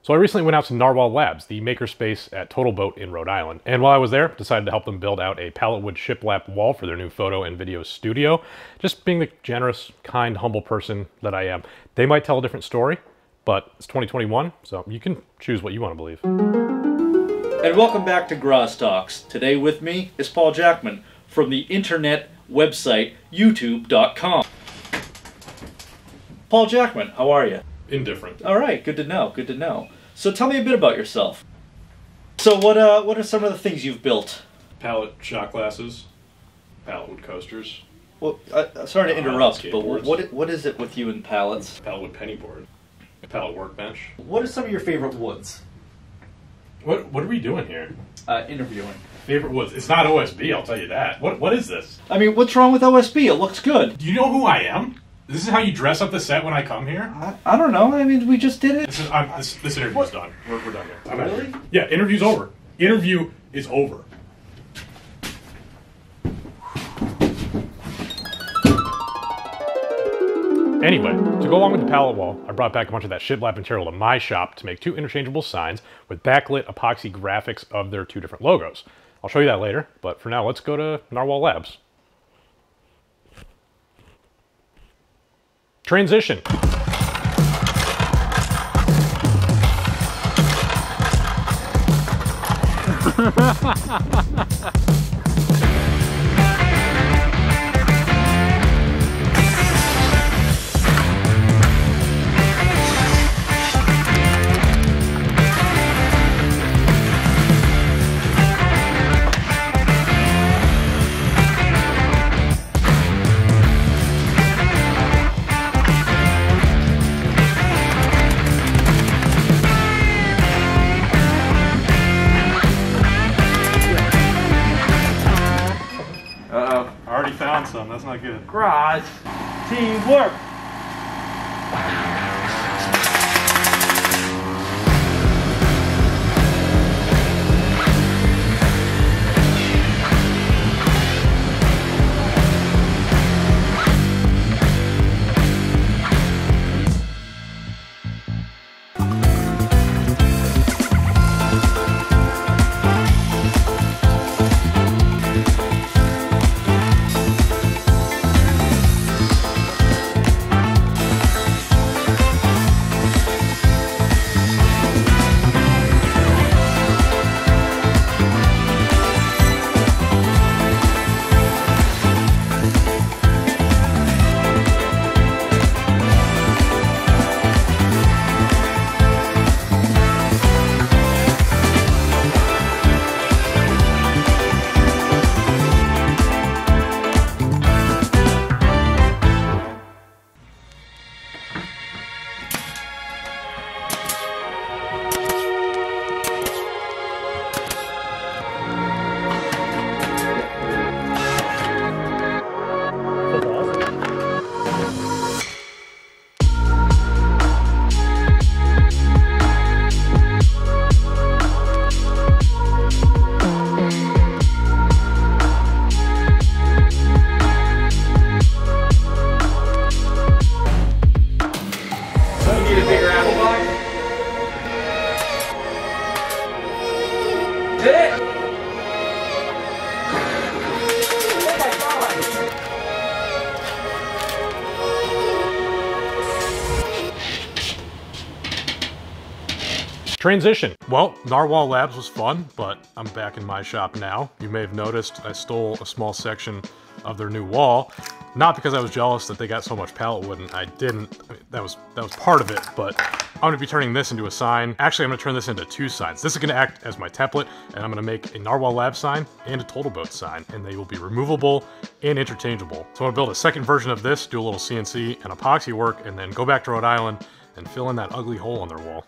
So I recently went out to Narwhal Labs, the makerspace at Total Boat in Rhode Island. And while I was there, decided to help them build out a pallet wood shiplap wall for their new photo and video studio. Just being the generous, kind, humble person that I am. They might tell a different story, but it's 2021, so you can choose what you want to believe. And welcome back to Graz Talks. Today with me is Paul Jackman from the internet website youtube.com. Paul Jackman, how are you? Indifferent. All right, good to know, good to know. So tell me a bit about yourself. So what are some of the things you've built? Pallet shot glasses, pallet wood coasters. Well, sorry to interrupt, but what is it with you and pallets? Pallet wood penny board, pallet workbench. What are some of your favorite woods? What are we doing here? Interviewing. Favorite woods? It's not OSB, I'll tell you that. What is this? I mean, what's wrong with OSB? It looks good. Do you know who I am? This is how you dress up the set when I come here? I don't know. I mean, we just did it. This interview's done. We're done here. I'm really? out. Yeah, interview's over. Interview is over. Anyway, to go along with the pallet wall, I brought back a bunch of that shiplap material to my shop to make two interchangeable signs with backlit epoxy graphics of their two different logos. I'll show you that later, but for now, let's go to Narwhal Labs. Transition. Found some. That's not good. Garage. Teamwork. Transition. Well, Narwhal Labs was fun, but I'm back in my shop now. You may have noticed I stole a small section of their new wall. Not because I was jealous that they got so much pallet wood, and I didn't. I mean, that was part of it, but I'm going to be turning this into a sign. Actually, I'm going to turn this into two signs. This is going to act as my template, and I'm going to make a Narwhal Lab sign and a Total Boat sign, and they will be removable and interchangeable. So I'm going to build a second version of this, do a little CNC and epoxy work, and then go back to Rhode Island and fill in that ugly hole on their wall.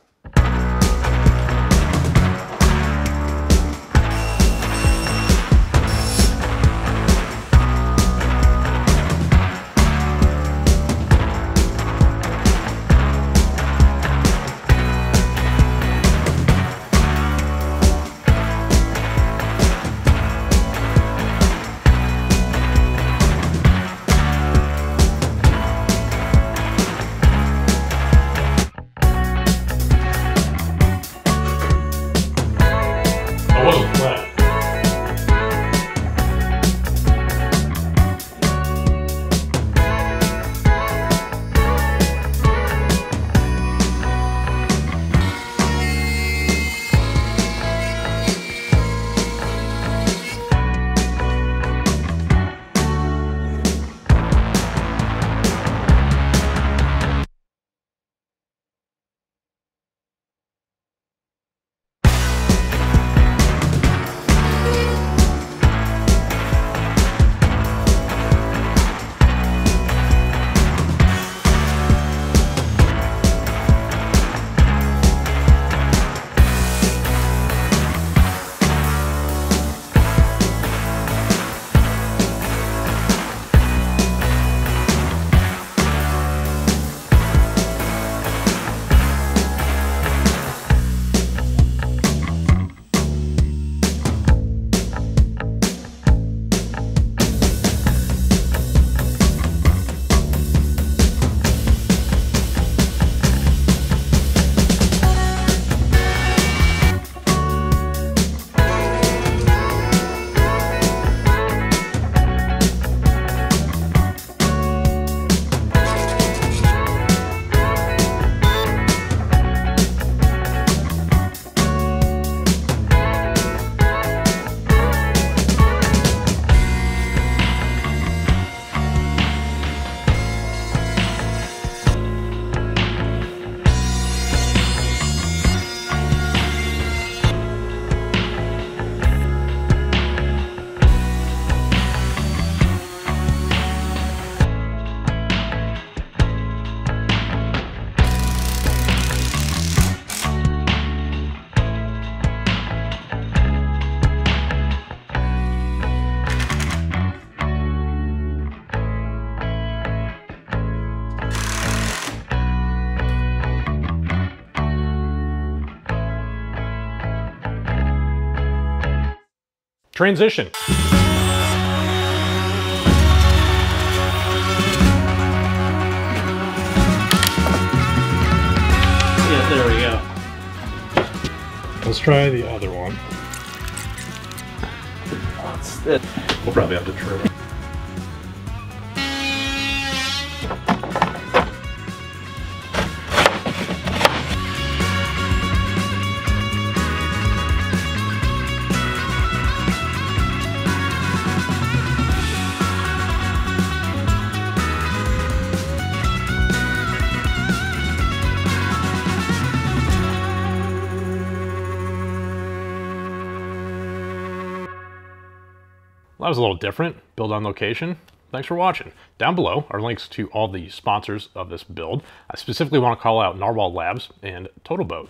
Transition. Yeah, there we go. Let's try the other one. That's it. We'll probably have to trim it. That was a little different, build on location. Thanks for watching. Down below are links to all the sponsors of this build. I specifically want to call out Narwhal Labs and TotalBoat.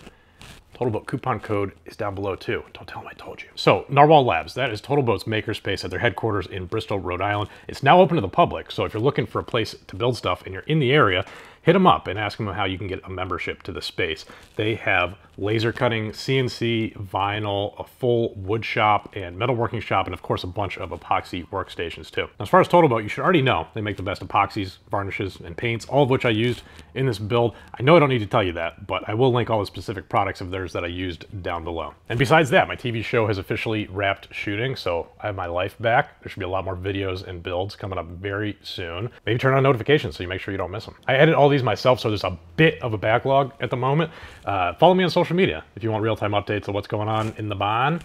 TotalBoat coupon code is down below too. Don't tell them I told you. So Narwhal Labs, that is TotalBoat's makerspace at their headquarters in Bristol, Rhode Island. It's now open to the public, so if you're looking for a place to build stuff and you're in the area, hit them up and ask them how you can get a membership to the space. They have laser cutting, CNC, vinyl, a full wood shop and metalworking shop, and of course a bunch of epoxy workstations too. Now, as far as TotalBoat, you should already know they make the best epoxies, varnishes, and paints, all of which I used in this build. I know I don't need to tell you that, but I will link all the specific products of theirs that I used down below. And besides that, my TV show has officially wrapped shooting, so I have my life back. There should be a lot more videos and builds coming up very soon. Maybe turn on notifications so you make sure you don't miss them. I edit all these myself, so there's a bit of a backlog at the moment. Follow me on social media if you want real-time updates of what's going on in the barn.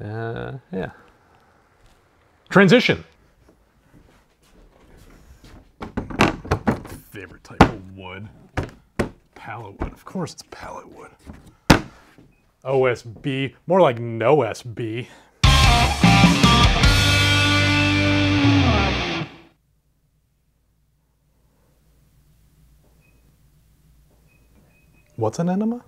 Yeah. Transition. Favorite type of wood. Pallet wood. Of course it's pallet wood. OSB. More like no SB. What's an enema?